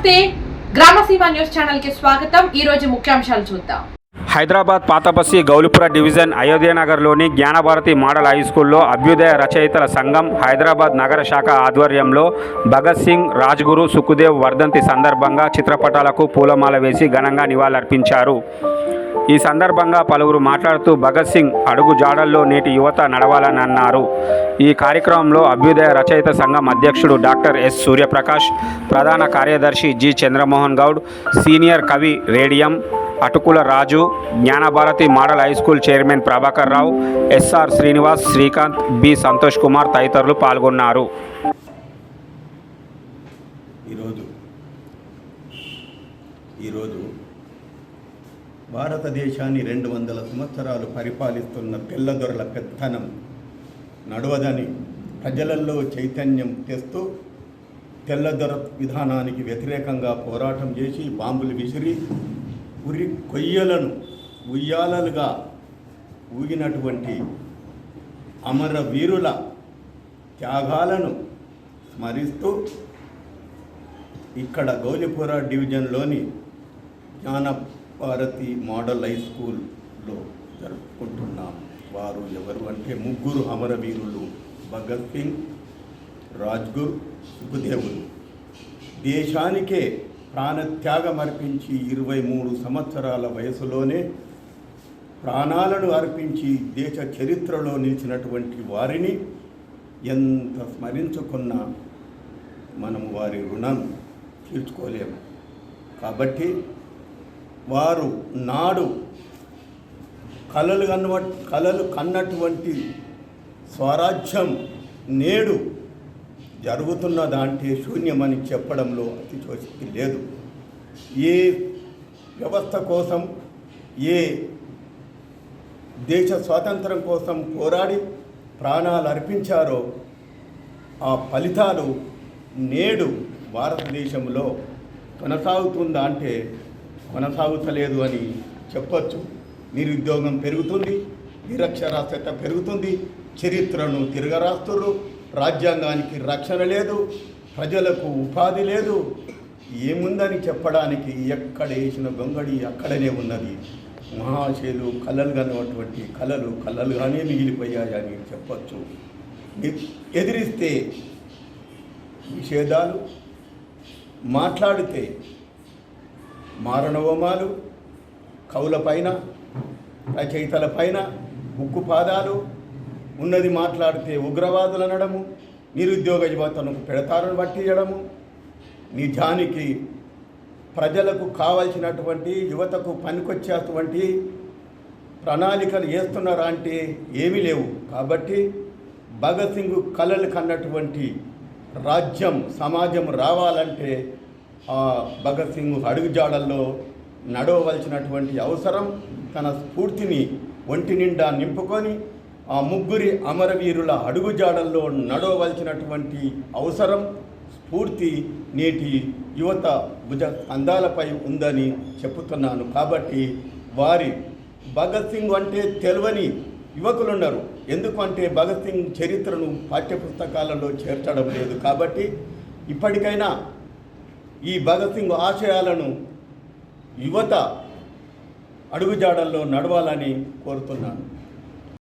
నమస్తే, గ్రామసీమ news channel కి స్వాగతం। ఈ రోజు ముఖ్యాంశాలు చూద్దాం। హైదరాబాద్ పాతబస్తీ గౌలిపుర డివిజన్ అయోధ్యనగర్లోని జ్ఞానభారతి మోడల్ హై స్కూల్లో అభ్యుదయ రచయితల సంఘం హైదరాబాద్ నగర శాఖ ఆధ్వర్యంలో భగత్ సింగ్, రాజ్గురు, సుఖదేవ్ వర్ధంతి సందర్భంగా చిత్రపటాలకు పూలమాల వేసి ఘనంగా నివాళులర్పించారు। ఈ సందర్భంగా పలువురు మాట్లాడుతూ భగత్ సింగ్ అడుగు జాడల్లో నేటి యువత నడవాలని అన్నారు। ఈ కార్యక్రమంలో అభ్యుదయ రచయిత సంఘం అధ్యక్షుడు డాక్టర్ ఎస్ సూర్యప్రకాష్, ప్రధాన కార్యదర్శి జి చంద్రమోహన్ గౌడ్, సీనియర్ కవి రేడియం Atukula Raju, Gnanabharathi model high school chairman Prabhakar Rao, SR Srinivas, Srikanth, B Santosh Kumar తదితరులు పాల్గొన్నారు। ఈరోజు భారతదేశాన్ని 200 సంవత్సరాలు పరిపాలిస్తున్న తెల్లదొరల పెత్తనం నడవదని ప్రజలలో చైతన్యం తెస్తూ తెల్లదొర విధానానికి వ్యతిరేకంగా పోరాటం చేసి బాంబులు విసిరి ఉరి కొయ్యలను ఉయ్యాలలుగా ఊగినటువంటి అమరవీరుల త్యాగాలను స్మరిస్తూ ఇక్కడ గౌలిపుర డివిజన్లోని జ్ఞానభారతి మోడల్ హై స్కూల్లో జరుపుకుంటున్నాం। వారు ఎవరు అంటే ముగ్గురు అమరవీరులు, భగత్ సింగ్, రాజ్గురు, సుఖదేవులు। దేశానికే ప్రాణత్యాగం అర్పించి 23 సంవత్సరాల వయసులోనే ప్రాణాలను అర్పించి దేశ చరిత్రలో నిలిచినటువంటి వారిని ఎంత స్మరించుకున్నా మనము వారి రుణం తీర్చుకోలేము। కాబట్టి వారు నాడు కలలు కన్నటువంటి స్వరాజ్యం నేడు జరుగుతున్నదంటే శూన్యమని చెప్పడంలో అతిశయోక్తి లేదు। ఏ వ్యవస్థ కోసం, ఏ దేశ స్వాతంత్రం కోసం పోరాడి ప్రాణాలు అర్పించారో ఆ ఫలితాలు నేడు భారతదేశంలో కొనసాగుతుందా అంటే కొనసాగుతలేదు అని చెప్పచ్చు। నిరుద్యోగం పెరుగుతుంది, నిరక్షరాస్యత పెరుగుతుంది, చరిత్రను తిరగరాస్తున్నారు, రాజ్యాంగానికి రక్షణ లేదు, ప్రజలకు ఉపాధి లేదు। ఏముందని చెప్పడానికి ఎక్కడ వేసిన గొంగడి అక్కడనే ఉన్నది। మహాశయులు కళలు కన్నటువంటి కళలుగానే మిగిలిపోయాయని చెప్పచ్చు। ఎదిరిస్తే నిషేధాలు, మాట్లాడితే మారణహోమాలు, కవులపైన రచయితలపైన ఉక్కుపాదాలు, ఉన్నది మాట్లాడితే ఉగ్రవాదులు అనడము, నిరుద్యోగ యువతను పెడతారని పట్టించడము, నిజానికి ప్రజలకు కావాల్సినటువంటి యువతకు పనికొచ్చేటువంటి ప్రణాళికలు వేస్తున్నారా అంటే ఏమీ లేవు। కాబట్టి భగత్ సింగ్ కలలు కన్నటువంటి రాజ్యం, సమాజం రావాలంటే ఆ భగత్ సింగ్ అడుగుజాడల్లో నడవవలసినటువంటి అవసరం, తన స్ఫూర్తిని ఒంటి నిండా నింపుకొని ఆ ముగ్గురి అమరవీరుల అడుగుజాడల్లో నడవవలసినటువంటి అవసరం, స్ఫూర్తి నేటి యువత భుజ అందాలపై ఉందని చెప్పుతున్నాను। కాబట్టి వారి భగత్ సింగ్ అంటే తెలియని యువకులున్నారు। ఎందుకంటే భగత్ సింగ్ చరిత్రను పాఠ్యపుస్తకాలలో చేర్చడం లేదు। కాబట్టి ఇప్పటికైనా ఈ భగత్ సింగ్ ఆశయాలను యువత అడుగుజాడల్లో నడవాలని కోరుతున్నాను।